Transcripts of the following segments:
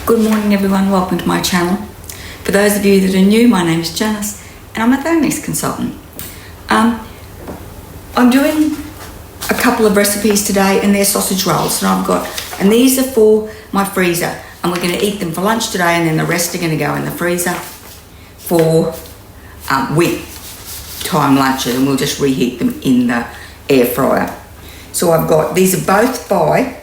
Good morning everyone, welcome to my channel. For those of you that are new, my name is Janice and I'm a Thermomix consultant. I'm doing a couple of recipes today and they're sausage rolls and these are for my freezer and we're going to eat them for lunch today and then the rest are going to go in the freezer for with time lunches and we'll just reheat them in the air fryer. So I've got, these are both by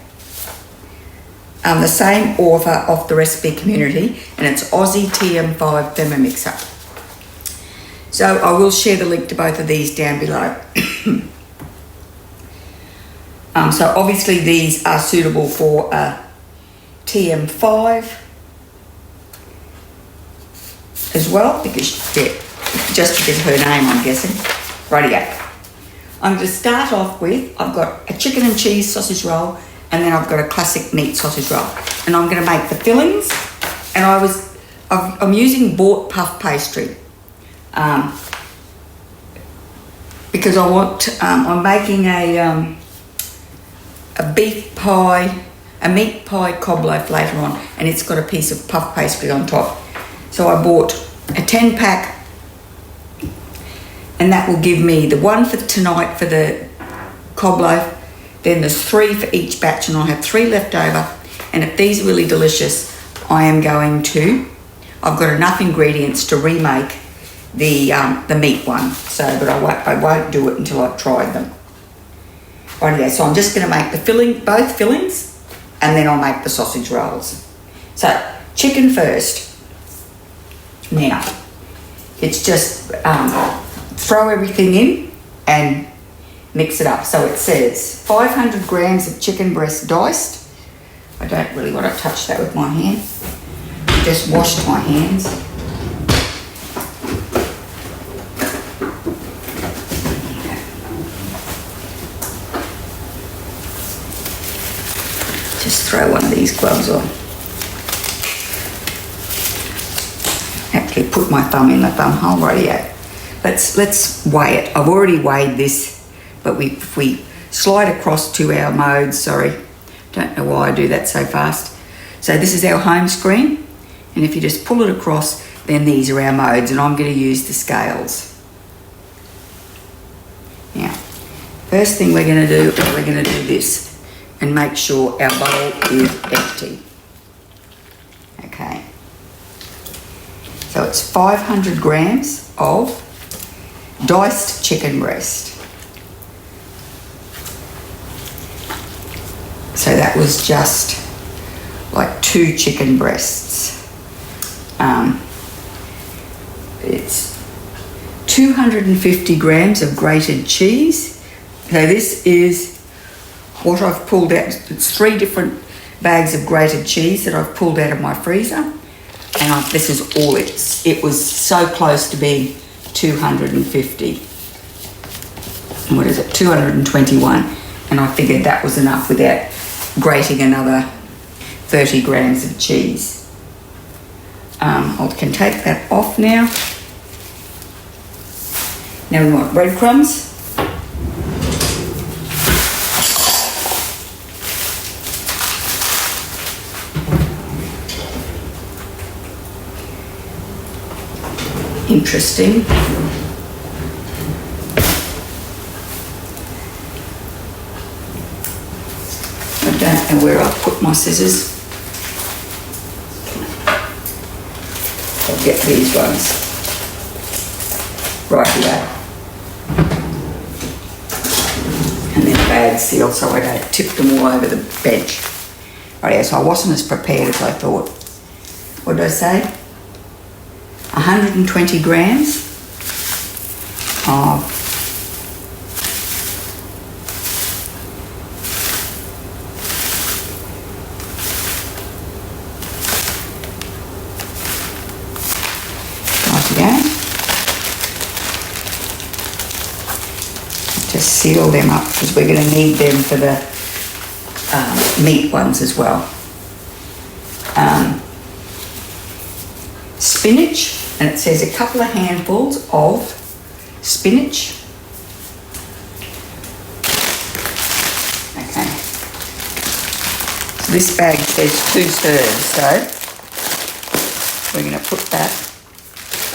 the same author of the recipe community, and it's Aussie TM5 Thermomixer. So I will share the link to both of these down below. So obviously these are suitable for TM5 as well, because just because of her name, I'm guessing. Rightio. I'm going to start off with, I've got a chicken and cheese sausage roll, and then I've got a classic meat sausage roll. And I'm going to make the fillings. And I'm using bought puff pastry. Because I'm making a beef pie, a meat pie cob loaf later on. And it's got a piece of puff pastry on top. So I bought a 10 pack. And that will give me the one for tonight for the cob loaf. Then there's 3 for each batch and I'll have 3 left over. And if these are really delicious, I've got enough ingredients to remake the meat one. So, but I won't do it until I've tried them. Rightio, so I'm just going to make both fillings, and then I'll make the sausage rolls. So, chicken first. Now, it's just throw everything in and mix it up. So it says 500 grams of chicken breast diced. I don't really want to touch that with my hand. I just washed my hands. Just throw one of these gloves on. Actually put my thumb in the thumb hole. Rightio. Let's weigh it. I've already weighed this. But if we slide across to our modes, don't know why I do that so fast. So this is our home screen. And if you just pull it across, then these are our modes. And I'm going to use the scales. Now, first thing we're going to do is we're going to do this and make sure our bowl is empty. Okay. So it's 500 grams of diced chicken breast. So that was just like 2 chicken breasts. It's 250 grams of grated cheese. So this is what I've pulled out. It's 3 different bags of grated cheese that I've pulled out of my freezer. And this is all it was so close to being 250. What is it? 221. And I figured that was enough without grating another 30 grams of cheese. I can take that off now. Now we want breadcrumbs. Interesting. I don't know where I've put my scissors. I'll get these ones. Rightio. And then bag seal so I don't tip them all over the bench. Rightio, so I wasn't as prepared as I thought. What did I say? 120 grams of just seal them up because we're going to need them for the meat ones as well. Spinach, and it says a couple of handfuls of spinach. Okay. So this bag says 2 serves, so We're going to put that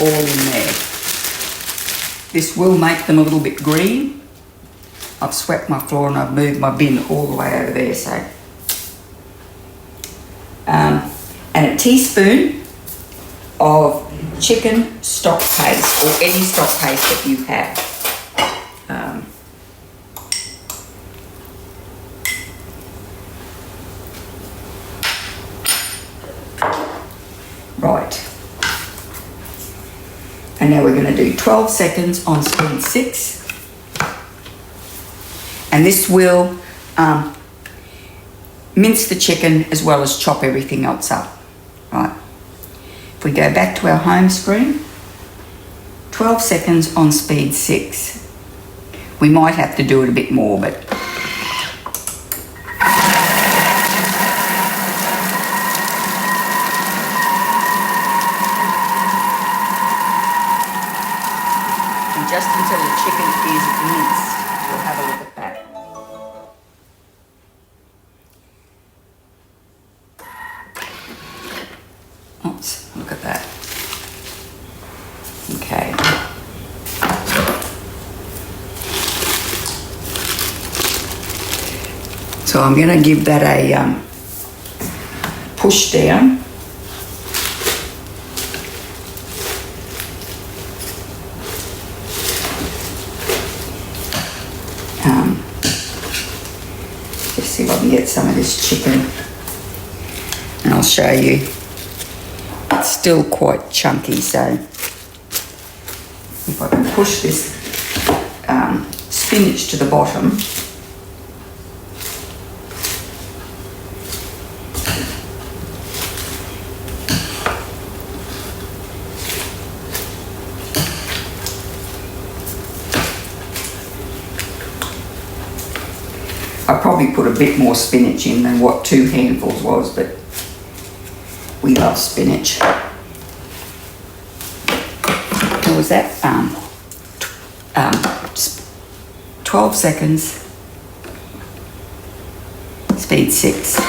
all in there. This will make them a little bit green. I've swept my floor and I've moved my bin all the way over there. So, and a teaspoon of chicken stock paste, or any stock paste that you have. Right. And now we're going to do 12 seconds on speed 6. And this will mince the chicken as well as chop everything else up. Right. If we go back to our home screen, 12 seconds on speed 6. We might have to do it a bit more, but just until the chicken is minced. We'll have a look at that. Oops, look at that. Okay. So I'm going to give that a push down. Just see if I can get some of this chicken, and I'll show you. It's still quite chunky, so if I can push this spinach to the bottom. I probably put a bit more spinach in than what 2 handfuls was, but we love spinach. What was that? 12 seconds, speed 6.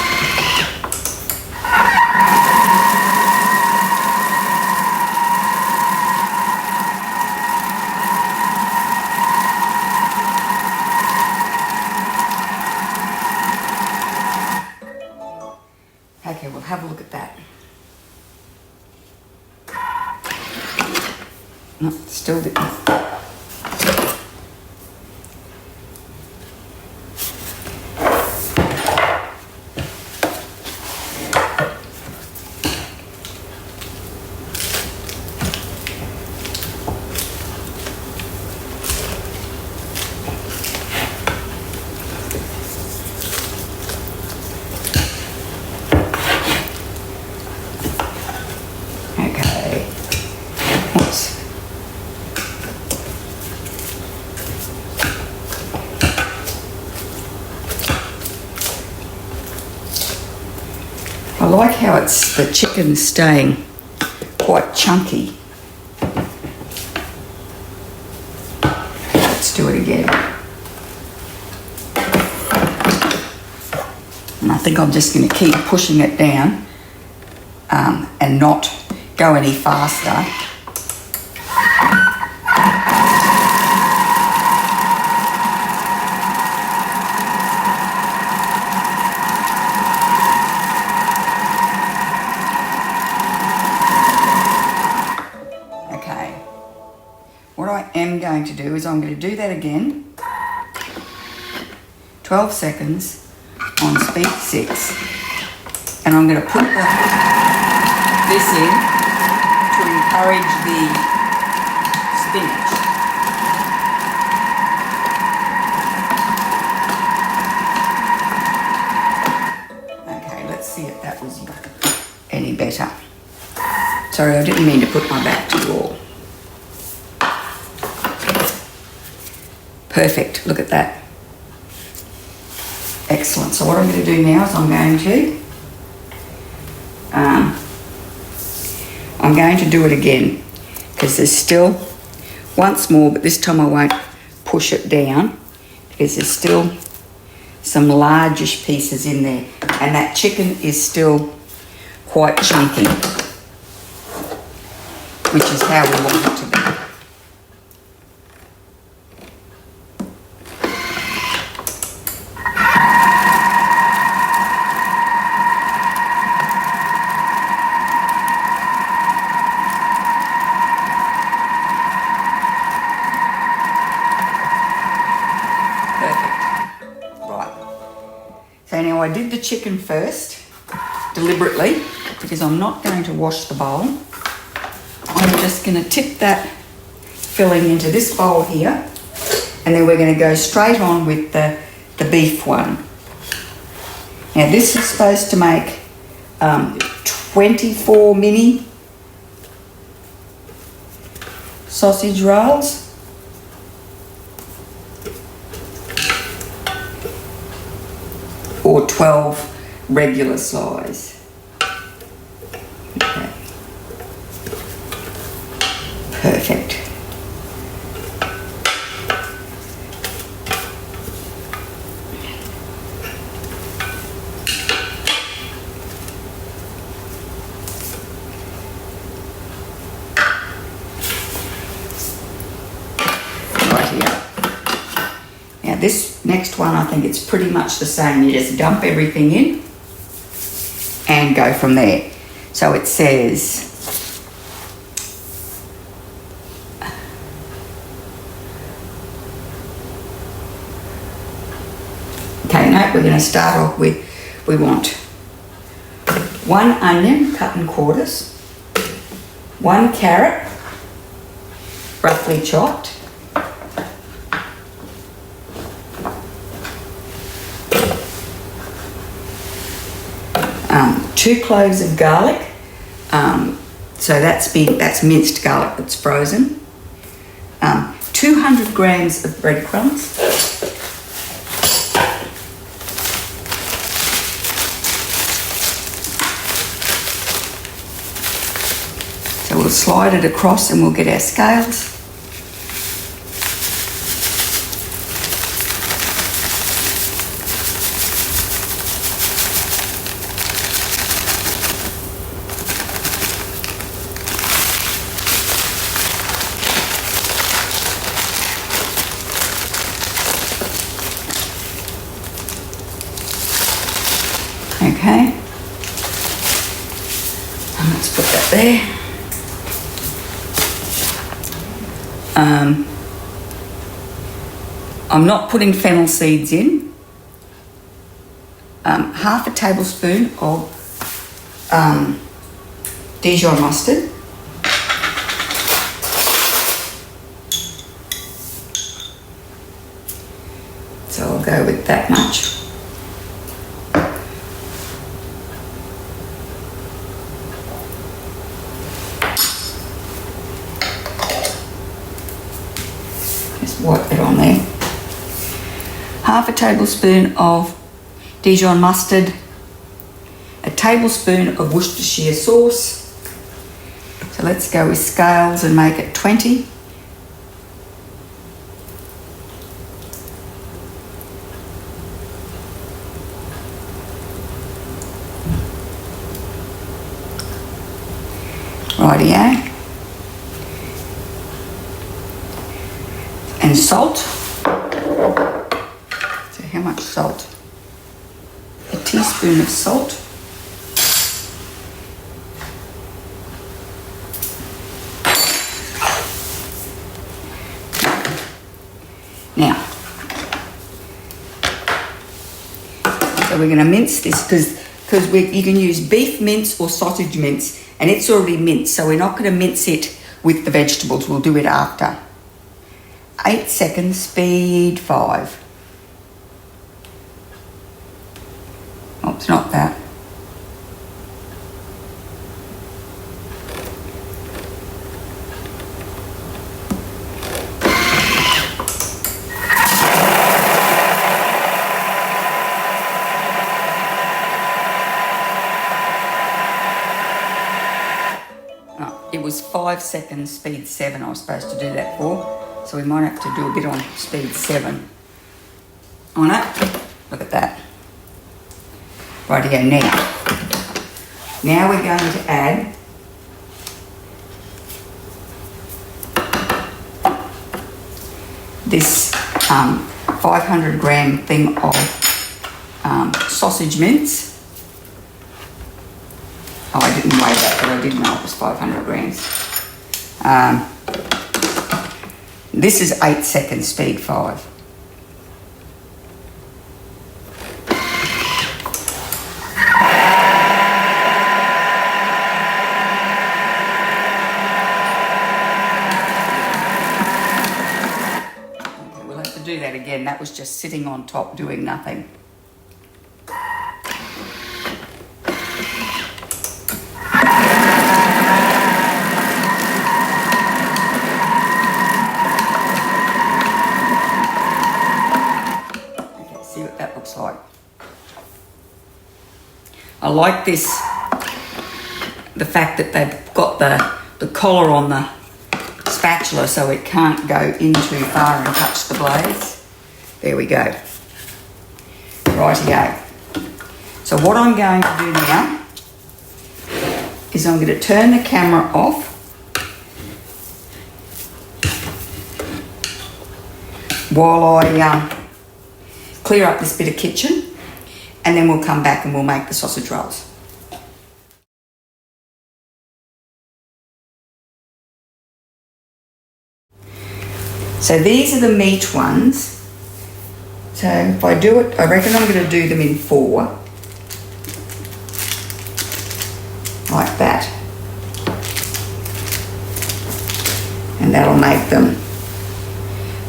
Okay, we'll have a look at that. No, still didn't. I like how the chicken's staying quite chunky. Let's do it again. And I think I'm just going to keep pushing it down and not go any faster. What I am going to do is I'm going to do that again. 12 seconds on speed 6. And I'm going to put this in to encourage the spinach. Okay, let's see if that was any better. Sorry, I didn't mean to put my back to the wall. Perfect, look at that. Excellent. So what I'm going to do now is I'm going to do it again, because there's still once more, but this time I won't push it down because there's still some largish pieces in there, and that chicken is still quite chunky. which is how we want it to be. So now I did the chicken first, deliberately, because I'm not going to wash the bowl. I'm just going to tip that filling into this bowl here, and then we're going to go straight on with the beef one. Now this is supposed to make 24 mini sausage rolls. Or 12 regular size. Okay. Perfect. Right here. Now this next one, I think it's pretty much the same. You just dump everything in and go from there. So it says, okay, no, we're going to start off with, we want 1 onion cut in quarters, 1 carrot roughly chopped, 2 cloves of garlic, so that's minced garlic that's frozen, 200 grams of breadcrumbs, so we'll slide it across and we'll get our scales. Okay, and let's put that there. I'm not putting fennel seeds in. Half a tablespoon of Dijon mustard. So I'll go with that much. Wipe it on there. Half a tablespoon of Dijon mustard, a tablespoon of Worcestershire sauce. So let's go with scales and make it 20. Rightio. And salt. So how much salt? A teaspoon of salt. Now, so we're going to mince this because you can use beef mince or sausage mince, and it's already minced, so we're not going to mince it with the vegetables. We'll do it after. 8 seconds, speed 5. Oh, it's not that. Oh, it was 5 seconds, speed 7 I was supposed to do that for. So we might have to do a bit on speed 7 on it. Look at that. Rightio, now we're going to add this 500 gram thing of sausage mince. Oh, I didn't weigh that, but I did know it was 500 grams. This is 8 seconds, speed 5. Do that again. That was just sitting on top doing nothing. Okay, see what that looks like. I like this, the fact that they've got the collar on the spatula so it can't go in too far and touch the blades. There we go. Rightio. So what I'm going to do now is I'm going to turn the camera off while I clear up this bit of kitchen, and then we'll come back and we'll make the sausage rolls. So these are the meat ones. So if I do it, I reckon I'm going to do them in 4. Like that. And that'll make them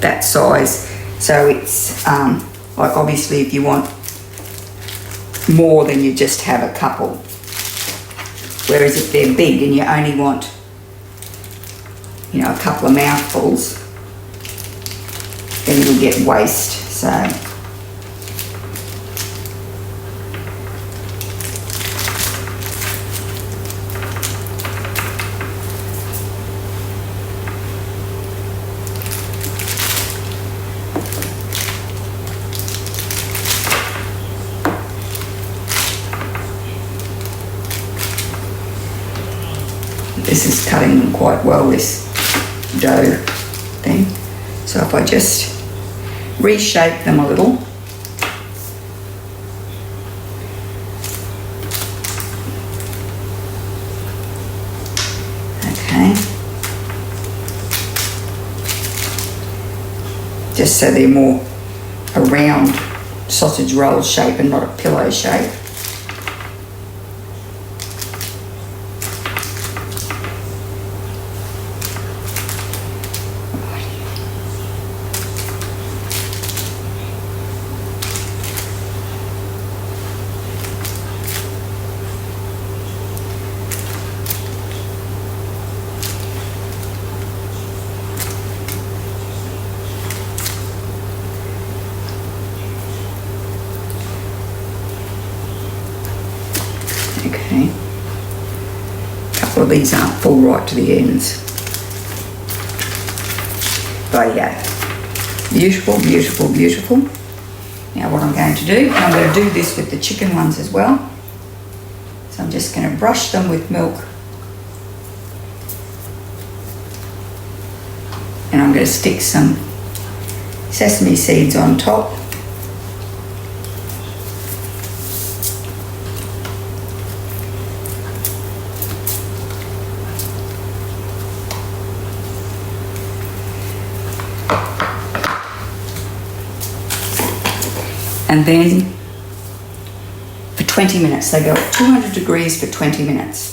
that size. So it's, like obviously if you want more, then you just have a couple. Whereas if they're big and you only want, you know, a couple of mouthfuls, then you'll get waste. So this is cutting them quite well, this dough thing. So if I just reshape them a little. Okay. Just so they're more a round sausage roll shape and not a pillow shape. Okay, a couple of these aren't full right to the ends. But yeah, beautiful, beautiful, beautiful. Now what I'm going to do, and I'm going to do this with the chicken ones as well. So I'm just going to brush them with milk. And I'm going to stick some sesame seeds on top. And then for 20 minutes, they go at 200 degrees for 20 minutes.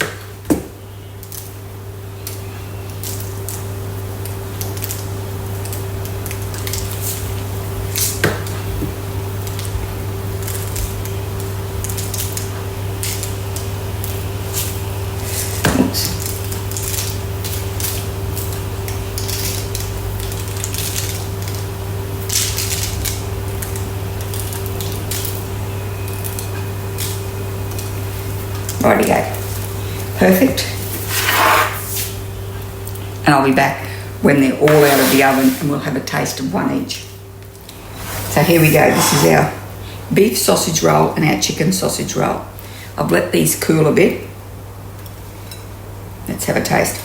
Oops. Rightio. Perfect. And I'll be back when they're all out of the oven and we'll have a taste of one each. So here we go. This is our beef sausage roll and our chicken sausage roll. I've let these cool a bit. Let's have a taste.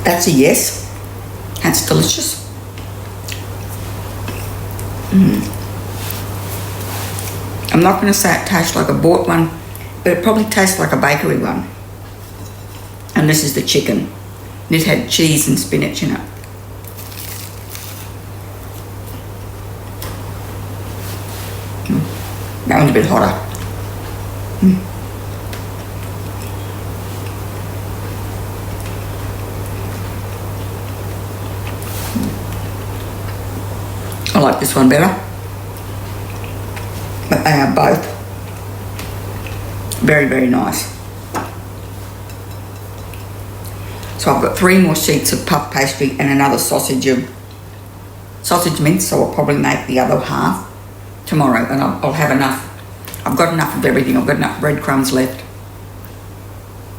That's a yes. That's delicious. I'm not going to say it tastes like a bought one, but it probably tastes like a bakery one. And this is the chicken. And it had cheese and spinach in it. That one's a bit hotter. I like this one better. But they are both very, very nice. So I've got 3 more sheets of puff pastry and another sausage mince, so I'll probably make the other half tomorrow, and I'll have enough. I've got enough of everything. I've got enough breadcrumbs left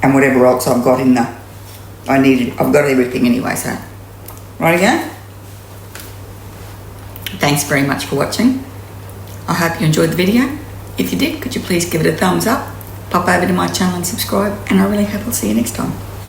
and whatever else I've got in the I needed. I've got everything anyway, so right again. Thanks very much for watching. I hope you enjoyed the video. If you did, could you please give it a thumbs up, pop over to my channel and subscribe, and I really hope I'll see you next time.